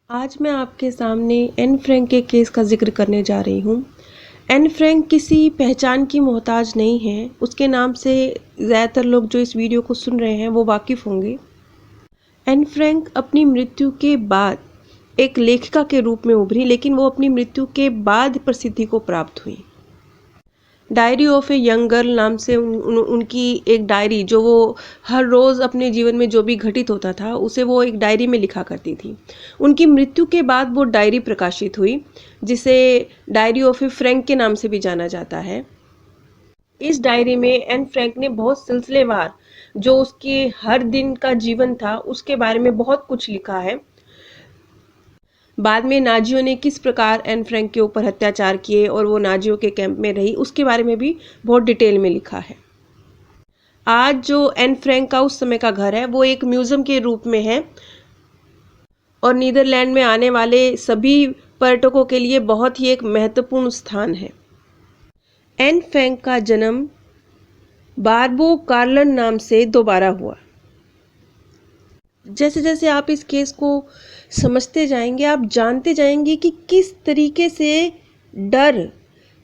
आज मैं आपके सामने एन फ्रैंक के केस का जिक्र करने जा रही हूँ। एन फ्रैंक किसी पहचान की मोहताज नहीं है। उसके नाम से ज़्यादातर लोग जो इस वीडियो को सुन रहे हैं वो वाकिफ़ होंगे। एन फ्रैंक अपनी मृत्यु के बाद एक लेखिका के रूप में उभरी, लेकिन वो अपनी मृत्यु के बाद प्रसिद्धि को प्राप्त हुई। Diary of a young girl नाम से उनकी एक डायरी, जो वो हर रोज़ अपने जीवन में जो भी घटित होता था उसे वो एक डायरी में लिखा करती थी। उनकी मृत्यु के बाद वो डायरी प्रकाशित हुई, जिसे डायरी ऑफ ए फ्रैंक के नाम से भी जाना जाता है। इस डायरी में एन फ्रैंक ने बहुत सिलसिलेवार जो उसके हर दिन का जीवन था उसके बारे में बहुत कुछ लिखा है। बाद में नाजियों ने किस प्रकार एन फ्रैंक के ऊपर अत्याचार किए और वो नाजियों के कैंप में रही, उसके बारे में भी बहुत डिटेल में लिखा है। आज जो एन फ्रैंक का उस समय का घर है वो एक म्यूजियम के रूप में है और नीदरलैंड में आने वाले सभी पर्यटकों के लिए बहुत ही एक महत्वपूर्ण स्थान है। एन फ्रैंक का जन्म बारबो कार्लन नाम से दोबारा हुआ। जैसे जैसे आप इस केस को समझते जाएंगे, आप जानते जाएंगे कि किस तरीके से डर,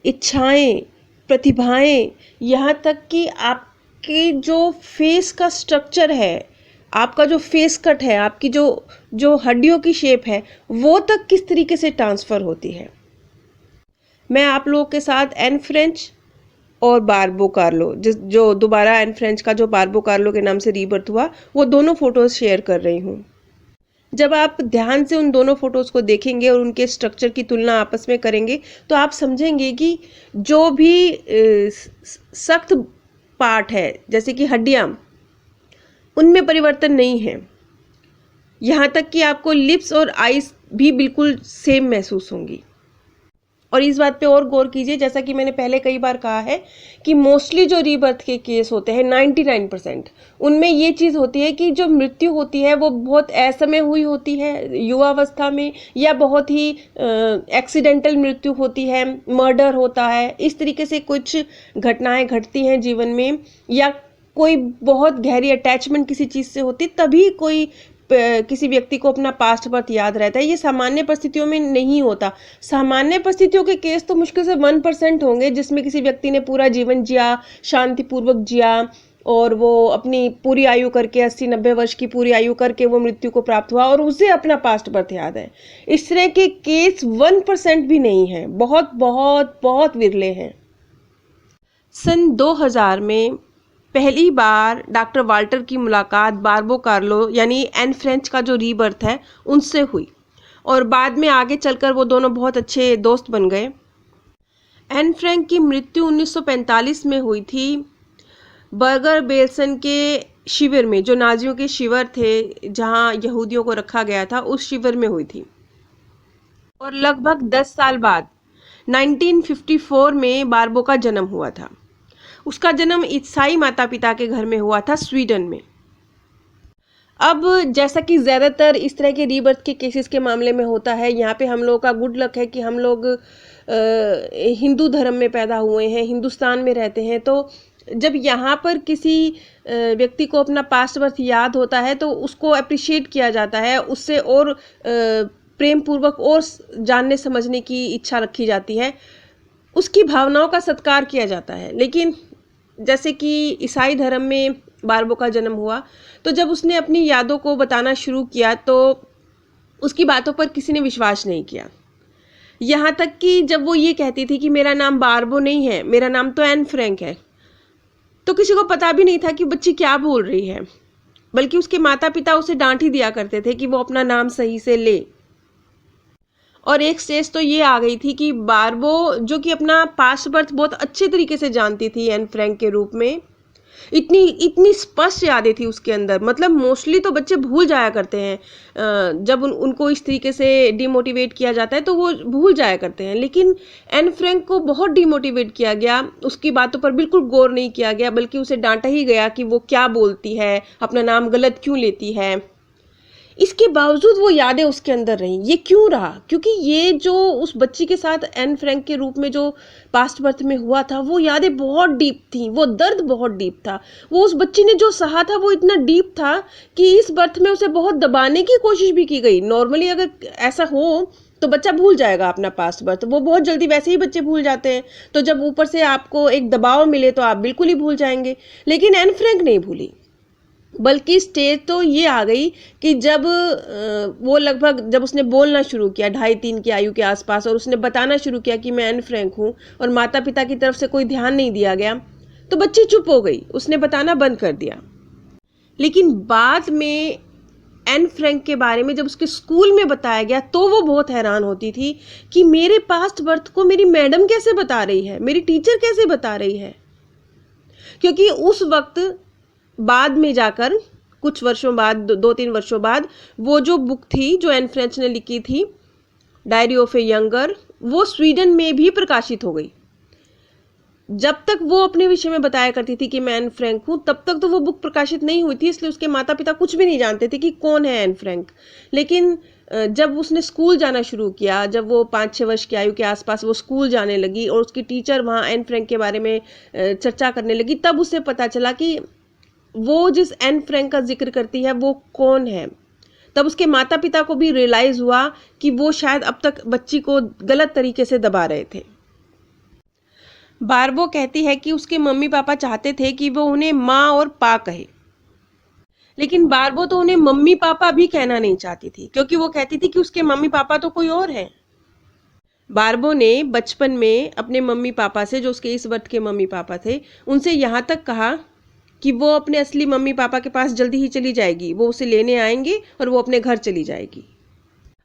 इच्छाएं, प्रतिभाएं, यहाँ तक कि आपके जो फेस का स्ट्रक्चर है, आपका जो फेस कट है, आपकी जो जो हड्डियों की शेप है, वो तक किस तरीके से ट्रांसफ़र होती है। मैं आप लोगों के साथ एन फ्रेंच और बारबो कार्लो, जो दोबारा एन फ्रेंच का जो बारबो कार्लो के नाम से रीबर्थ हुआ, वो दोनों फोटोज शेयर कर रही हूँ। जब आप ध्यान से उन दोनों फोटोज को देखेंगे और उनके स्ट्रक्चर की तुलना आपस में करेंगे तो आप समझेंगे कि जो भी सख्त पार्ट है, जैसे कि हड्डियाँ, उनमें परिवर्तन नहीं है। यहाँ तक कि आपको लिप्स और आईज भी बिल्कुल सेम महसूस होंगी। और इस बात पे और गौर कीजिए, जैसा कि मैंने पहले कई बार कहा है कि मोस्टली जो रीबर्थ के केस होते हैं 99%, उनमें ये चीज़ होती है कि जो मृत्यु होती है वो बहुत असमय हुई होती है, युवावस्था में, या बहुत ही एक्सीडेंटल मृत्यु होती है, मर्डर होता है, इस तरीके से कुछ घटनाएं घटती हैं जीवन में, या कोई बहुत गहरी अटैचमेंट किसी चीज़ से होती, तभी कोई किसी व्यक्ति को अपना पास्ट बर्थ याद रहता है। ये सामान्य परिस्थितियों में नहीं होता। सामान्य परिस्थितियों के केस तो मुश्किल से 1% होंगे जिसमें किसी व्यक्ति ने पूरा जीवन जिया, शांतिपूर्वक जिया, और वो अपनी पूरी आयु करके 80-90 वर्ष की पूरी आयु करके वो मृत्यु को प्राप्त हुआ और उसे अपना पास्ट बर्थ याद है। इस तरह के केस 1% भी नहीं है, बहुत बहुत बहुत विरले हैं। सन 2000 में पहली बार डॉक्टर वाल्टर की मुलाकात बारबो कार्लो यानी एन फ्रेंच का जो रीबर्थ है उनसे हुई, और बाद में आगे चलकर वो दोनों बहुत अच्छे दोस्त बन गए। एन फ्रैंक की मृत्यु 1945 में हुई थी बर्गर बेल्सन के शिविर में, जो नाजियों के शिविर थे जहां यहूदियों को रखा गया था, उस शिविर में हुई थी। और लगभग 10 साल बाद 1954 में बारबो का जन्म हुआ था। उसका जन्म ईसाई माता पिता के घर में हुआ था, स्वीडन में। अब जैसा कि ज़्यादातर इस तरह के रीबर्थ के केसेस के मामले में होता है, यहाँ पे हम लोगों का गुड लक है कि हम लोग हिंदू धर्म में पैदा हुए हैं, हिंदुस्तान में रहते हैं। तो जब यहाँ पर किसी व्यक्ति को अपना पास्ट बर्थ याद होता है तो उसको अप्रिशिएट किया जाता है, उससे और प्रेम पूर्वक और जानने समझने की इच्छा रखी जाती है, उसकी भावनाओं का सत्कार किया जाता है। लेकिन जैसे कि ईसाई धर्म में बारबो का जन्म हुआ, तो जब उसने अपनी यादों को बताना शुरू किया तो उसकी बातों पर किसी ने विश्वास नहीं किया। यहाँ तक कि जब वो ये कहती थी कि मेरा नाम बारबो नहीं है, मेरा नाम तो एन फ्रैंक है, तो किसी को पता भी नहीं था कि बच्ची क्या बोल रही है, बल्कि उसके माता पिता उसे डांट ही दिया करते थे कि वो अपना नाम सही से ले। और एक स्टेज तो ये आ गई थी कि बारबो, जो कि अपना पास्ट बर्थ बहुत अच्छे तरीके से जानती थी एन फ्रैंक के रूप में, इतनी स्पष्ट यादें थी उसके अंदर, मतलब मोस्टली तो बच्चे भूल जाया करते हैं, जब उनको इस तरीके से डिमोटिवेट किया जाता है तो वो भूल जाया करते हैं। लेकिन एन फ्रैंक को बहुत डिमोटिवेट किया गया, उसकी बातों पर बिल्कुल गौर नहीं किया गया, बल्कि उसे डांटा ही गया कि वो क्या बोलती है, अपना नाम गलत क्यों लेती है। इसके बावजूद वो यादें उसके अंदर रहीं। ये क्यों रहा? क्योंकि ये जो उस बच्ची के साथ एन फ्रैंक के रूप में जो पास्ट बर्थ में हुआ था, वो यादें बहुत डीप थी, वो दर्द बहुत डीप था। वो उस बच्ची ने जो सहा था वो इतना डीप था कि इस बर्थ में उसे बहुत दबाने की कोशिश भी की गई। नॉर्मली अगर ऐसा हो तो बच्चा भूल जाएगा अपना पास्ट बर्थ, वो बहुत जल्दी, वैसे ही बच्चे भूल जाते हैं। तो जब ऊपर से आपको एक दबाव मिले तो आप बिल्कुल ही भूल जाएंगे। लेकिन एन फ्रैंक नहीं भूली, बल्कि स्टेज तो ये आ गई कि जब वो लगभग, जब उसने बोलना शुरू किया 2.5-3 की आयु के आसपास, और उसने बताना शुरू किया कि मैं एन फ्रैंक हूँ, और माता पिता की तरफ से कोई ध्यान नहीं दिया गया, तो बच्ची चुप हो गई, उसने बताना बंद कर दिया। लेकिन बाद में एन फ्रैंक के बारे में जब उसके स्कूल में बताया गया तो वो बहुत हैरान होती थी कि मेरे पास्ट बर्थ को मेरी मैडम कैसे बता रही है, मेरी टीचर कैसे बता रही है। क्योंकि उस वक्त बाद में जाकर कुछ वर्षों बाद, 2-3 वर्षों बाद, वो जो बुक थी जो एन फ्रेंच ने लिखी थी, डायरी ऑफ ए यंगर, वो स्वीडन में भी प्रकाशित हो गई। जब तक वो अपने विषय में बताया करती थी कि मैं एन फ्रैंक हूँ, तब तक तो वो बुक प्रकाशित नहीं हुई थी, इसलिए उसके माता पिता कुछ भी नहीं जानते थे कि कौन है एन फ्रैंक। लेकिन जब उसने स्कूल जाना शुरू किया, जब वो 5-6 वर्ष की आयु के आसपास वो स्कूल जाने लगी और उसकी टीचर वहाँ एन फ्रैंक के बारे में चर्चा करने लगी, तब उसे पता चला कि वो जिस एन फ्रैंक का जिक्र करती है वो कौन है। तब उसके माता पिता को भी रियलाइज हुआ कि वो शायद अब तक बच्ची को गलत तरीके से दबा रहे थे। बारबो कहती है कि उसके मम्मी पापा चाहते थे कि वो उन्हें माँ और पा कहे, लेकिन बारबो तो उन्हें मम्मी पापा भी कहना नहीं चाहती थी, क्योंकि वो कहती थी कि उसके मम्मी पापा तो कोई और है। बारबो ने बचपन में अपने मम्मी पापा से, जो उसके इस वक्त के मम्मी पापा थे, उनसे यहाँ तक कहा कि वो अपने असली मम्मी पापा के पास जल्दी ही चली जाएगी, वो उसे लेने आएंगे और वो अपने घर चली जाएगी।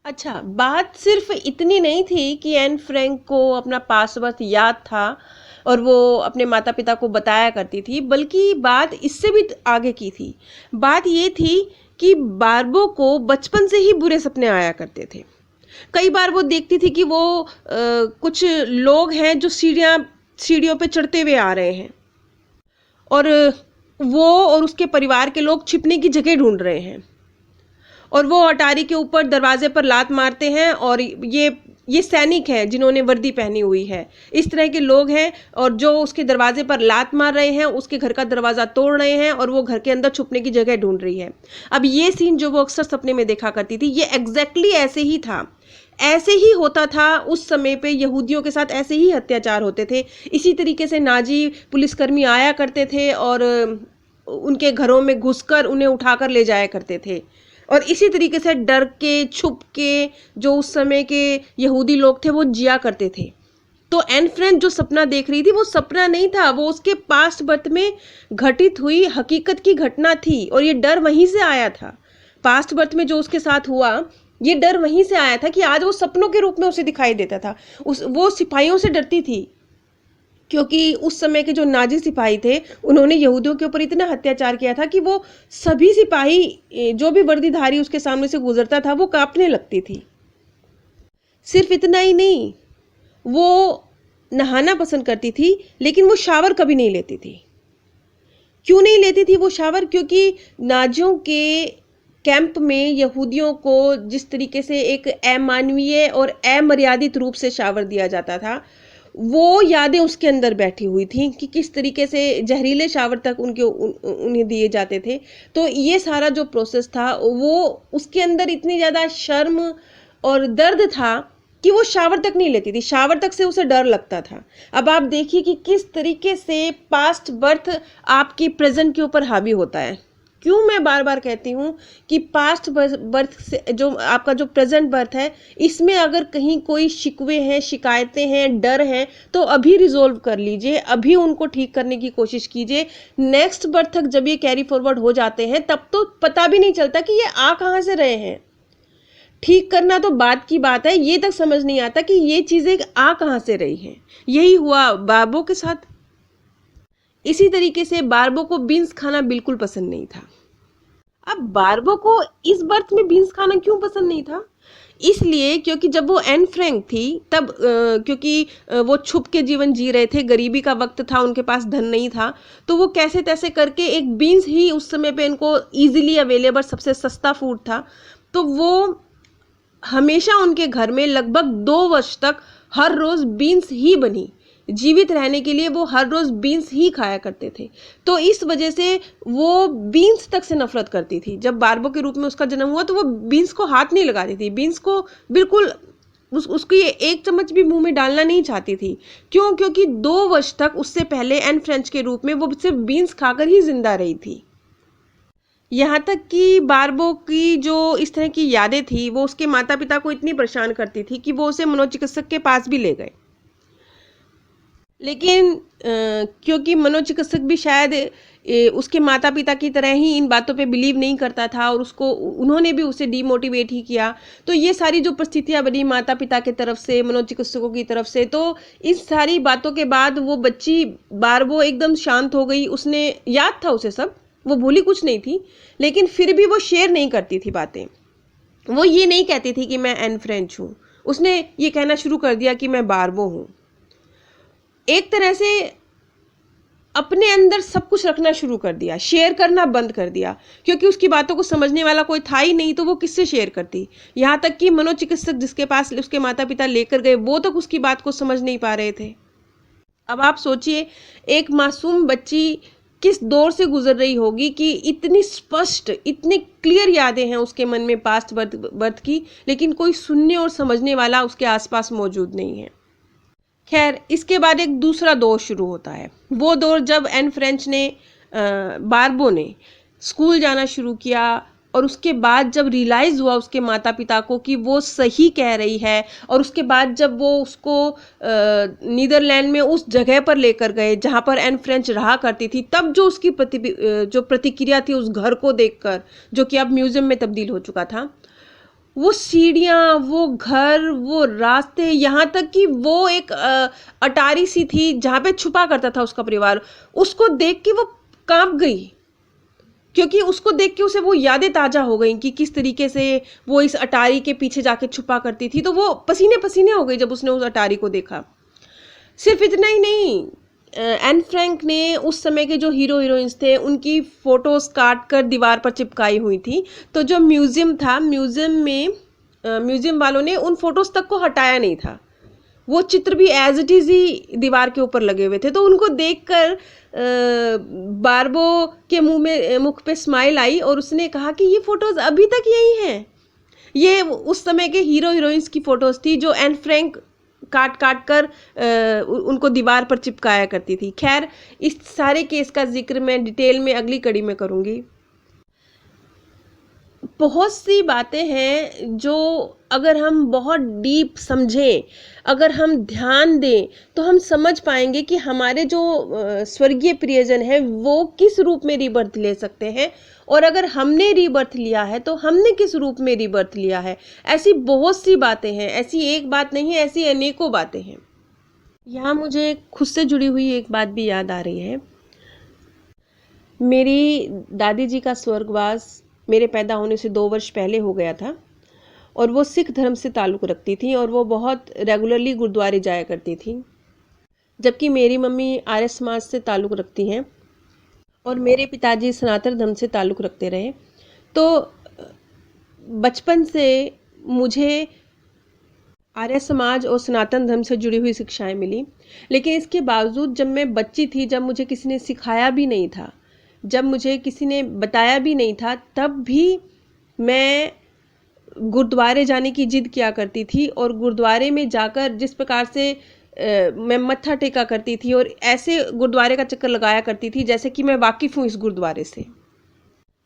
अच्छा, बात सिर्फ इतनी नहीं थी कि एन फ्रैंक को अपना पासवर्ड याद था और वो अपने माता पिता को बताया करती थी, बल्कि बात इससे भी आगे की थी। बात ये थी कि बारबो को बचपन से ही बुरे सपने आया करते थे। कई बार वो देखती थी कि वो कुछ लोग हैं जो सीढ़ियों पे चढ़ते हुए आ रहे हैं, और वो और उसके परिवार के लोग छिपने की जगह ढूंढ रहे हैं, और वो अटारी के ऊपर दरवाजे पर लात मारते हैं, और ये सैनिक हैं जिन्होंने वर्दी पहनी हुई है, इस तरह के लोग हैं, और जो उसके दरवाजे पर लात मार रहे हैं, उसके घर का दरवाज़ा तोड़ रहे हैं, और वो घर के अंदर छुपने की जगह ढूंढ रही है। अब ये सीन जो वो अक्सर सपने में देखा करती थी, ये एग्जैक्टली ऐसे ही था, ऐसे ही होता था उस समय पे। यहूदियों के साथ ऐसे ही अत्याचार होते थे। इसी तरीके से नाजी पुलिसकर्मी आया करते थे और उनके घरों में घुसकर उन्हें उठाकर ले जाया करते थे, और इसी तरीके से डर के, छुप के जो उस समय के यहूदी लोग थे वो जिया करते थे। तो एन फ्रैंक जो सपना देख रही थी वो सपना नहीं था, वो उसके पास्ट बर्थ में घटित हुई हकीकत की घटना थी, और ये डर वहीं से आया था। पास्ट बर्थ में जो उसके साथ हुआ, ये डर वहीं से आया था कि आज वो सपनों के रूप में उसे दिखाई देता था। वो सिपाहियों से डरती थी, क्योंकि उस समय के जो नाजी सिपाही थे, उन्होंने यहूदियों के ऊपर इतना अत्याचार किया था कि वो सभी सिपाही, जो भी वर्दीधारी उसके सामने से गुजरता था, वो कांपने लगती थी। सिर्फ इतना ही नहीं, वो नहाना पसंद करती थी, लेकिन वो शावर कभी नहीं लेती थी। क्यों नहीं लेती थी वो शावर? क्योंकि नाजियों के कैंप में यहूदियों को जिस तरीके से एक अमानवीय और अमर्यादित रूप से शावर दिया जाता था, वो यादें उसके अंदर बैठी हुई थी कि किस तरीके से जहरीले शावर तक उन्हें दिए जाते थे। तो ये सारा जो प्रोसेस था, वो उसके अंदर इतनी ज़्यादा शर्म और दर्द था कि वो शावर तक नहीं लेती थी, शावर तक से उसे डर लगता था। अब आप देखिए कि किस तरीके से पास्ट बर्थ आपकी प्रेजेंट के ऊपर हावी होता है। क्यों मैं बार बार कहती हूँ कि पास्ट बर्थ से जो आपका जो प्रेजेंट बर्थ है, इसमें अगर कहीं कोई शिकवे हैं, शिकायतें हैं, डर हैं, तो अभी रिजोल्व कर लीजिए, अभी उनको ठीक करने की कोशिश कीजिए। नेक्स्ट बर्थ तक जब ये कैरी फॉरवर्ड हो जाते हैं, तब तो पता भी नहीं चलता कि ये आ कहाँ से रहे हैं। ठीक करना तो बात की बात है, ये तक समझ नहीं आता कि ये चीज़ें आ कहाँ से रही हैं। यही हुआ बारबो के साथ। इसी तरीके से बारबो को बीन्स खाना बिल्कुल पसंद नहीं था। अब बारबो को इस बर्थ में बीन्स खाना क्यों पसंद नहीं था? इसलिए क्योंकि जब वो एन फ्रैंक थी तब क्योंकि वो छुप के जीवन जी रहे थे, गरीबी का वक्त था, उनके पास धन नहीं था, तो वो कैसे तैसे करके एक बीन्स ही उस समय पे इनको ईजिली अवेलेबल सबसे सस्ता फूड था, तो वो हमेशा उनके घर में लगभग 2 वर्ष तक हर रोज़ बीन्स ही बनी। जीवित रहने के लिए वो हर रोज़ बीन्स ही खाया करते थे। तो इस वजह से वो बीन्स तक से नफरत करती थी। जब बार्बो के रूप में उसका जन्म हुआ तो वो बीन्स को हाथ नहीं लगाती थी, बीन्स को बिल्कुल उसकी एक चम्मच भी मुंह में डालना नहीं चाहती थी। क्यों? क्योंकि 2 वर्ष तक उससे पहले एन फ्रेंच के रूप में वो सिर्फ बीन्स खाकर ही जिंदा रही थी। यहाँ तक कि बार्बो की जो इस तरह की यादें थी वो उसके माता पिता को इतनी परेशान करती थी कि वो उसे मनोचिकित्सक के पास भी ले गए। लेकिन क्योंकि मनोचिकित्सक भी शायद उसके माता पिता की तरह ही इन बातों पे बिलीव नहीं करता था और उन्होंने भी उसे डीमोटिवेट ही किया। तो ये सारी जो परिस्थितियाँ बनी माता पिता की तरफ से, मनोचिकित्सकों की तरफ से, तो इस सारी बातों के बाद वो बच्ची बार्बो एकदम शांत हो गई। उसने याद था उसे सब, वो भूली कुछ नहीं थी, लेकिन फिर भी वो शेयर नहीं करती थी बातें। वो ये नहीं कहती थी कि मैं एन फ्रेंच हूँ, उसने ये कहना शुरू कर दिया कि मैं बार्बो हूँ। एक तरह से अपने अंदर सब कुछ रखना शुरू कर दिया, शेयर करना बंद कर दिया, क्योंकि उसकी बातों को समझने वाला कोई था ही नहीं, तो वो किससे शेयर करती। यहाँ तक कि मनोचिकित्सक जिसके पास उसके माता पिता लेकर गए वो तक उसकी बात को समझ नहीं पा रहे थे। अब आप सोचिए एक मासूम बच्ची किस दौर से गुजर रही होगी कि इतनी स्पष्ट, इतनी क्लियर यादें हैं उसके मन में पास्ट बर्थ की, लेकिन कोई सुनने और समझने वाला उसके आसपास मौजूद नहीं है। खैर, इसके बाद एक दूसरा दौर शुरू होता है। वो दौर जब एन फ्रेंच ने बार्बो ने स्कूल जाना शुरू किया और उसके बाद जब रियलाइज़ हुआ उसके माता पिता को कि वो सही कह रही है, और उसके बाद जब वो उसको नीदरलैंड में उस जगह पर लेकर गए जहाँ पर एन फ्रेंच रहा करती थी, तब जो उसकी जो प्रतिक्रिया थी उस घर को देखकर, जो कि अब म्यूज़ियम में तब्दील हो चुका था, वो सीढ़ियाँ, वो घर, वो रास्ते, यहाँ तक कि वो एक अटारी सी थी जहाँ पे छुपा करता था उसका परिवार, उसको देख के वो कांप गई, क्योंकि उसको देख के उसे वो यादें ताज़ा हो गई कि किस तरीके से वो इस अटारी के पीछे जाके छुपा करती थी। तो वो पसीने पसीने हो गई जब उसने उस अटारी को देखा। सिर्फ इतना ही नहीं, एन फ्रैंक ने उस समय के जो हीरो हीरोइंस थे उनकी फ़ोटोज़ काट कर दीवार पर चिपकाई हुई थी। तो जो म्यूज़ियम था, म्यूज़ियम में म्यूज़ियम वालों ने उन फ़ोटोज़ तक को हटाया नहीं था, वो चित्र भी एज इट इज़ ही दीवार के ऊपर लगे हुए थे। तो उनको देखकर बार्बो के मुख पे स्माइल आई और उसने कहा कि ये फ़ोटोज़ अभी तक यही हैं। ये उस समय के हीरो हीरोइंस की फ़ोटोज़ थी जो एन फ्रैंक काट काट कर उनको दीवार पर चिपकाया करती थी। खैर, इस सारे केस का जिक्र मैं डिटेल में अगली कड़ी में करूँगी। बहुत सी बातें हैं जो अगर हम बहुत डीप समझें, अगर हम ध्यान दें, तो हम समझ पाएंगे कि हमारे जो स्वर्गीय प्रियजन हैं वो किस रूप में रीबर्थ ले सकते हैं, और अगर हमने रीबर्थ लिया है तो हमने किस रूप में रीबर्थ लिया है। ऐसी बहुत सी बातें हैं, ऐसी एक बात नहीं है, ऐसी अनेकों बातें हैं। यहाँ मुझे खुद से जुड़ी हुई एक बात भी याद आ रही है। मेरी दादी जी का स्वर्गवास मेरे पैदा होने से 2 वर्ष पहले हो गया था, और वो सिख धर्म से ताल्लुक़ रखती थी और वो बहुत रेगुलरली गुरुद्वारे जाया करती थी, जबकि मेरी मम्मी आर्य समाज से ताल्लुक़ रखती हैं और मेरे पिताजी सनातन धर्म से ताल्लुक़ रखते रहे। तो बचपन से मुझे आर्य समाज और सनातन धर्म से जुड़ी हुई शिक्षाएं मिली, लेकिन इसके बावजूद जब मैं बच्ची थी, जब मुझे किसी ने सिखाया भी नहीं था, जब मुझे किसी ने बताया भी नहीं था, तब भी मैं गुरुद्वारे जाने की जिद किया करती थी और गुरुद्वारे में जाकर जिस प्रकार से मैं मत्था टेका करती थी और ऐसे गुरुद्वारे का चक्कर लगाया करती थी जैसे कि मैं वाकिफ़ हूँ इस गुरुद्वारे से,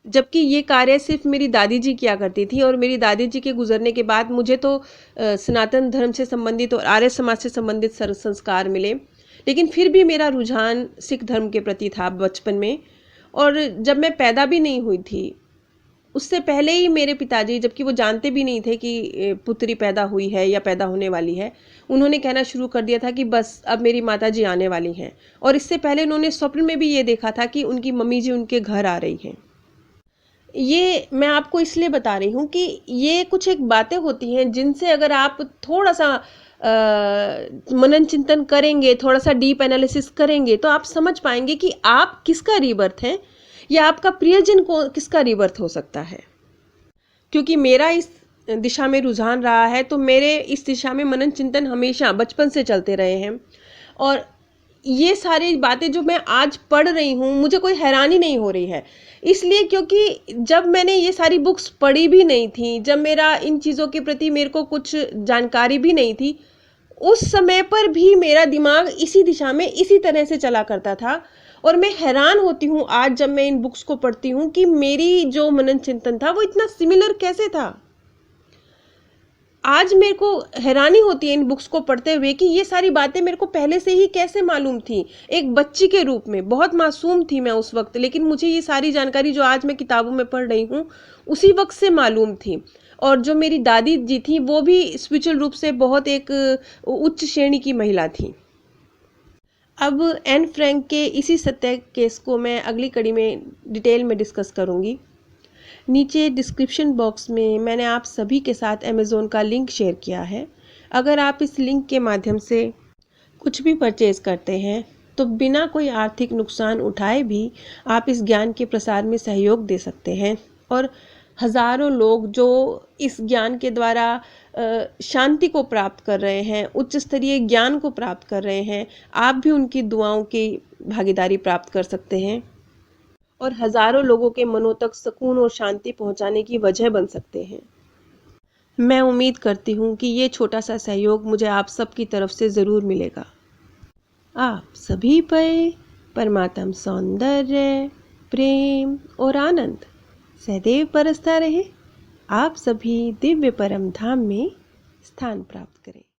जबकि ये कार्य सिर्फ मेरी दादी जी किया करती थी। और मेरी दादी जी के गुजरने के बाद मुझे तो सनातन धर्म से संबंधित और आर्य समाज से संबंधित संस्कार मिले, लेकिन फिर भी मेरा रुझान सिख धर्म के प्रति था बचपन में। और जब मैं पैदा भी नहीं हुई थी, उससे पहले ही मेरे पिताजी, जबकि वो जानते भी नहीं थे कि पुत्री पैदा हुई है या पैदा होने वाली है, उन्होंने कहना शुरू कर दिया था कि बस अब मेरी माताजी आने वाली हैं। और इससे पहले उन्होंने स्वप्न में भी ये देखा था कि उनकी मम्मी जी उनके घर आ रही हैं। ये मैं आपको इसलिए बता रही हूँ कि ये कुछ एक बातें होती हैं जिनसे अगर आप थोड़ा सा मनन चिंतन करेंगे, थोड़ा सा डीप एनालिसिस करेंगे, तो आप समझ पाएंगे कि आप किसका रीबर्थ हैं या आपका प्रियजन को किसका रीबर्थ हो सकता है। क्योंकि मेरा इस दिशा में रुझान रहा है, तो मेरे इस दिशा में मनन चिंतन हमेशा बचपन से चलते रहे हैं। और ये सारी बातें जो मैं आज पढ़ रही हूँ, मुझे कोई हैरानी नहीं हो रही है, इसलिए क्योंकि जब मैंने ये सारी बुक्स पढ़ी भी नहीं थी, जब मेरा इन चीज़ों के प्रति मेरे को कुछ जानकारी भी नहीं थी, उस समय पर भी मेरा दिमाग इसी दिशा में इसी तरह से चला करता था। और मैं हैरान होती हूँ आज जब मैं इन बुक्स को पढ़ती हूँ कि मेरी जो मनन चिंतन था वो इतना सिमिलर कैसे था। आज मेरे को हैरानी होती है इन बुक्स को पढ़ते हुए कि ये सारी बातें मेरे को पहले से ही कैसे मालूम थी। एक बच्ची के रूप में, बहुत मासूम थी मैं उस वक्त, लेकिन मुझे ये सारी जानकारी जो आज मैं किताबों में पढ़ रही हूँ उसी वक्त से मालूम थी। और जो मेरी दादी जी थी वो भी स्पिरिचुअल रूप से बहुत एक उच्च श्रेणी की महिला थी। अब एन फ्रैंक के इसी सत्य केस को मैं अगली कड़ी में डिटेल में डिस्कस करूँगी। नीचे डिस्क्रिप्शन बॉक्स में मैंने आप सभी के साथ अमेज़ोन का लिंक शेयर किया है। अगर आप इस लिंक के माध्यम से कुछ भी परचेज़ करते हैं तो बिना कोई आर्थिक नुकसान उठाए भी आप इस ज्ञान के प्रसार में सहयोग दे सकते हैं। और हज़ारों लोग जो इस ज्ञान के द्वारा शांति को प्राप्त कर रहे हैं, उच्च स्तरीय ज्ञान को प्राप्त कर रहे हैं, आप भी उनकी दुआओं की भागीदारी प्राप्त कर सकते हैं और हज़ारों लोगों के मनों तक सुकून और शांति पहुंचाने की वजह बन सकते हैं। मैं उम्मीद करती हूँ कि ये छोटा सा सहयोग मुझे आप सबकी तरफ से ज़रूर मिलेगा। आप सभी पर परमात्म सौंदर्य, प्रेम और आनंद सदैव बरसता रहे। आप सभी दिव्य परम धाम में स्थान प्राप्त करें।